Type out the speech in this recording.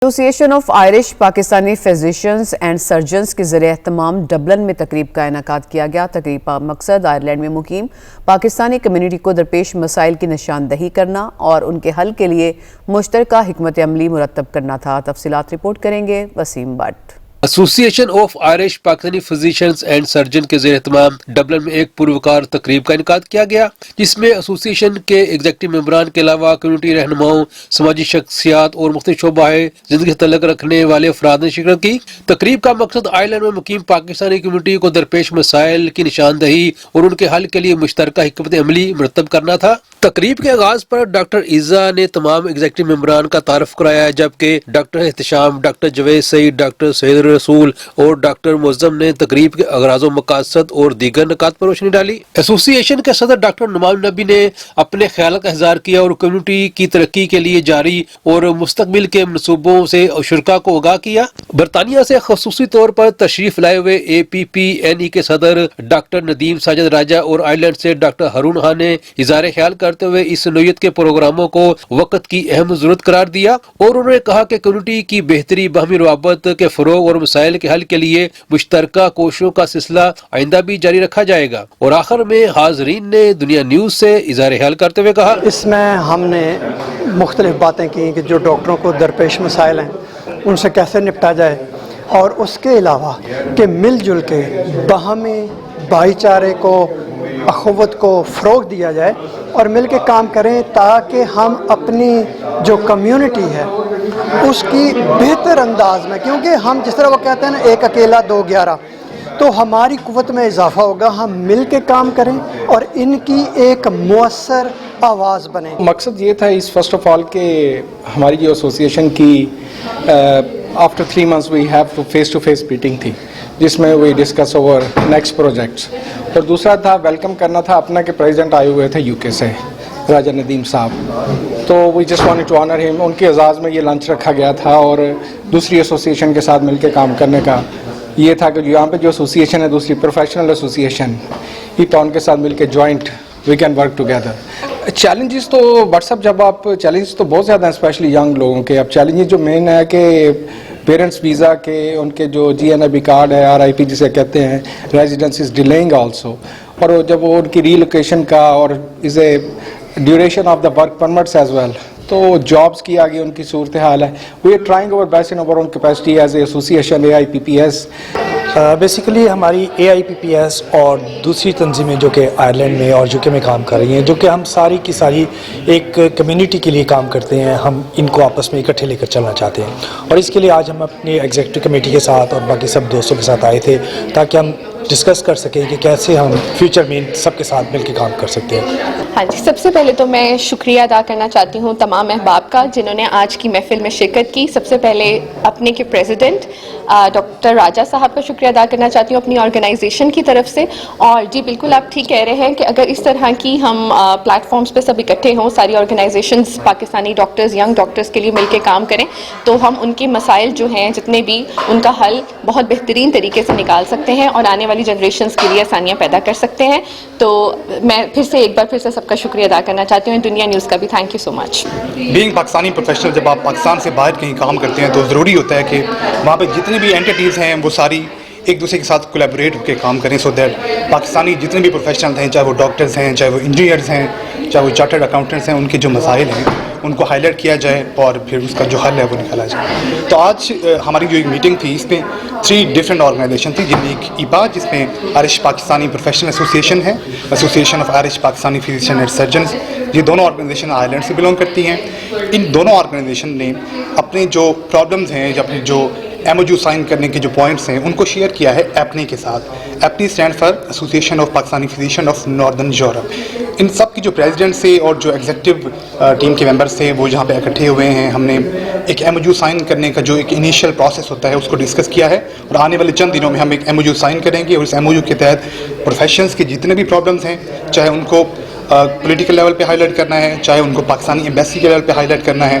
ایسوسی ایشن of Irish Pakistani physicians and surgeons کے زیر اہتمام ڈبلن میں تقریب کا انعقاد کیا گیا۔ تقریب کا مقصد آئرلینڈ میں مقیم پاکستانی کمیونٹی کو درپیش مسائل کی نشاندہی کرنا اور ان کے حل کے لیے مشترکہ حکمت عملی مرتب کرنا تھا۔ تفصیلات رپورٹ کریں گے وسیم بٹ۔ ایسوسی ایشن of Irish Pakistani physicians and surgeon کے زیر اہتمام ڈبلن میں ایک پروکار تقریب کا انعقاد کیا گیا، جس میں ایسوسی ایشن کے ایگزیکٹو ممبران کے علاوہ کمیونٹی رہنماؤں، سماجی شخصیات اور مختلف شعبہ زندگی سے تعلق رکھنے والے افراد نے شرکت کی۔ تقریب کا مقصد آئرلینڈ میں مقیم پاکستانی کمیونٹی کو درپیش مسائل کی نشاندہی اور ان کے حل کے لیے مشترکہ حکمت عملی مرتب کرنا تھا۔ تقریب کے آغاز پر ڈاکٹر عزہ نے تمام ایگزیکٹو ممبران کا تعارف کرایا، جبکہ ڈاکٹر احتشام، ڈاکٹر جوید سعید، ڈاکٹر سید رسول اور ڈاکٹر معظم نے تقریب کے اغراض و مقاصد اور دیگر نکات پر روشنی ڈالی۔ ایسوسی ایشن کے صدر ڈاکٹر نعمان نبی نے اپنے خیالات کا اظہار کیا اور کمیونٹی کی ترقی کے لیے جاری اور مستقبل کے منصوبوں سے شرکاء کو آگاہ کیا۔ برطانیہ سے خصوصی طور پر تشریف لائے ہوئے اے پی پی این ای کے صدر ڈاکٹر ندیم ساجد راجہ اور آئرلینڈ سے ڈاکٹر ہارون خان نے اظہار خیال کرتے ہوئے اس نوعیت کے پروگراموں کو وقت کی اہم ضرورت قرار دیا، اور انہوں نے کہا کہ کمیونٹی کی بہتری، باہمی روابط کے فروغ اور مسائل کے حل کے لیے مشترکہ کوششوں کا سلسلہ آئندہ بھی جاری رکھا جائے گا۔ اور آخر میں حاضرین نے دنیا نیوز سے اظہار خیال کرتے ہوئے کہا، اس میں ہم نے مختلف باتیں کی کہ جو ڈاکٹروں کو درپیش مسائل ہیں ان سے کیسے نپٹا جائے، اور اس کے علاوہ کہ مل جل کے باہمی بھائی چارے کو، اخوت کو فروغ دیا جائے اور مل کے کام کریں تاکہ ہم اپنی جو کمیونٹی ہے اس کی بہتر انداز میں، کیونکہ ہم جس طرح وہ کہتے ہیں نا ایک اکیلا دو گیارہ، تو ہماری قوت میں اضافہ ہوگا، ہم مل کے کام کریں اور ان کی ایک مؤثر آواز بنے۔ مقصد یہ تھا اس فرسٹ آف آل کہ ہماری جو ایسوسی ایشن کی after 3 months we have to face meeting تھی، جس میں we discuss over next projects, اور دوسرا تھا ویلکم کرنا تھا اپنا کہ پریزیڈنٹ آئے ہوئے تھے یو کے سے، راجہ ندیم صاحب، تو we just wanted to honour ہم۔ ان کے اعزاز میں یہ لنچ رکھا گیا تھا، اور دوسری ایسوسی ایشن کے ساتھ مل کے کام کرنے کا یہ تھا کہ یہاں پہ جو ایسوسی ایشن ہے دوسری پروفیشنل ایسوسی ایشن ہی، تو ان کے ساتھ مل کے joint we can work together. Challenges تو واٹس ایپ، جب آپ چیلنجز تو بہت زیادہ ہیں اسپیشلی ینگ لوگوں کے۔ اب چیلنجز جو مین ہے کہ پیرنٹس ویزا کے، ان کے جو جی این آئی بی کارڈ ہے، آر آئی پی جسے کہتے ہیں، ریزیڈنس از ڈیلینگ آلسو، اور جب وہ ان کی ری لوکیشن کا اور is a duration of the work permits as well, تو جابس کی آگے ان کی صورتحال ہے۔ We are trying our best in our own capacity as a association a I P P S. Basically ہماری اے آئی پی پی ایس اور دوسری تنظیمیں جو کہ آئرلینڈ میں اور یو کے میں کام کر رہی ہیں، جو کہ ہم ساری کی ساری ایک کمیونٹی کے لیے کام کرتے ہیں، ہم ان کو آپس میں اکٹھے لے کر چلنا چاہتے ہیں، اور اس کے لیے آج ہم اپنی ایگزیکٹو کمیٹی کے ساتھ اور باقی سب دوستوں کے ساتھ آئے تھے تاکہ ہم ڈسکس کر سکیں کہ کیسے ہم فیوچر میں سب کے ساتھ مل کے کام کر سکتے ہیں۔ ہاں جی، سب سے پہلے تو میں شکریہ ادا کرنا چاہتی ہوں تمام احباب کا جنہوں نے آج کی محفل میں شرکت کی۔ سب سے پہلے اپنے کے پریزیڈنٹ ڈاکٹر راجہ صاحب کا شکریہ ادا کرنا چاہتی ہوں اپنی آرگنائزیشن کی طرف سے۔ اور جی بالکل آپ ٹھیک کہہ رہے ہیں کہ اگر اس طرح کی ہم پلیٹ فارمز پہ سب اکٹھے ہوں، ساری organisations Pakistani doctors, young doctors کے لیے مل کے کام کریں، تو ہم ان کے مسائل جو ہیں جتنے بھی، ان کا حل بہت بہترین طریقے سے نکال سکتے ہیں اور آنے والی جنریشنز کے لیے آسانیاں پیدا کر سکتے ہیں۔ تو میں ایک بار پھر سے سب کا شکریہ ادا کرنا چاہتی ہوں، دنیا نیوز کا بھی thank you so much. Being Pakistani professional, جب آپ پاکستان سے باہر کہیں کام کرتے ہیں تو ضروری ہوتا ہے کہ وہاں پہ جتنی بھی اینٹیز ہیں وہ ساری ایک دوسرے کے ساتھ کولیبوریٹ ہو کے کام کریں، سو دیٹ پاکستانی جتنے بھی پروفیشنل ہیں، چاہے وہ ڈاکٹرز ہیں، چاہے وہ انجینئرز ہیں، چاہے وہ چارٹرڈ اکاؤنٹنٹس ہیں، ان کے جو مسائل ہیں ان کو ہائی لائٹ کیا جائے اور پھر اس کا جو حل ہے وہ نکالا جائے۔ تو آج ہماری جو ایک میٹنگ تھی، اس میں 3 ڈفرینٹ آرگنائزیشن تھی، جن میں ایک ایپا جس میں آئرش پاکستانی پروفیشنل ایسوسی ایشن ہے، ایسوسی ایشن of Irish Pakistani physician and surgeons, یہ دونوں آرگنائزیشن آئرلینڈ سے بلانگ کرتی ہیں۔ ان دونوں آرگنائزیشن نے اپنے جو پرابلمز ہیں یا اپنے جو ایم او یو سائن کرنے کے جو پوائنٹس ہیں ان کو شیئر کیا ہے ایپنی کے ساتھ۔ ایپنی stand for association of Pakistani physician of northern Europe. ان سب کی جو پریزیڈنٹ سے اور جو ایگزیکٹو ٹیم کے ممبرس تھے وہ جہاں پہ اکٹھے ہوئے ہیں، ہم نے ایک ایم او یو سائن کرنے کا جو ایک انیشیل پروسیس ہوتا ہے اس کو ڈسکس کیا ہے، اور آنے والے چند دنوں میں ہم ایک ایم او یو سائن کریں گے، اور اس ایم او یو کے تحت پروفیشنز کے جتنے بھی پرابلمس ہیں، چاہے ان کو پولیٹیکل لیول پہ ہائی لائٹ کرنا ہے، چاہے ان کو پاکستانی ایمبیسی کے لیول پہ ہائی لائٹ کرنا ہے،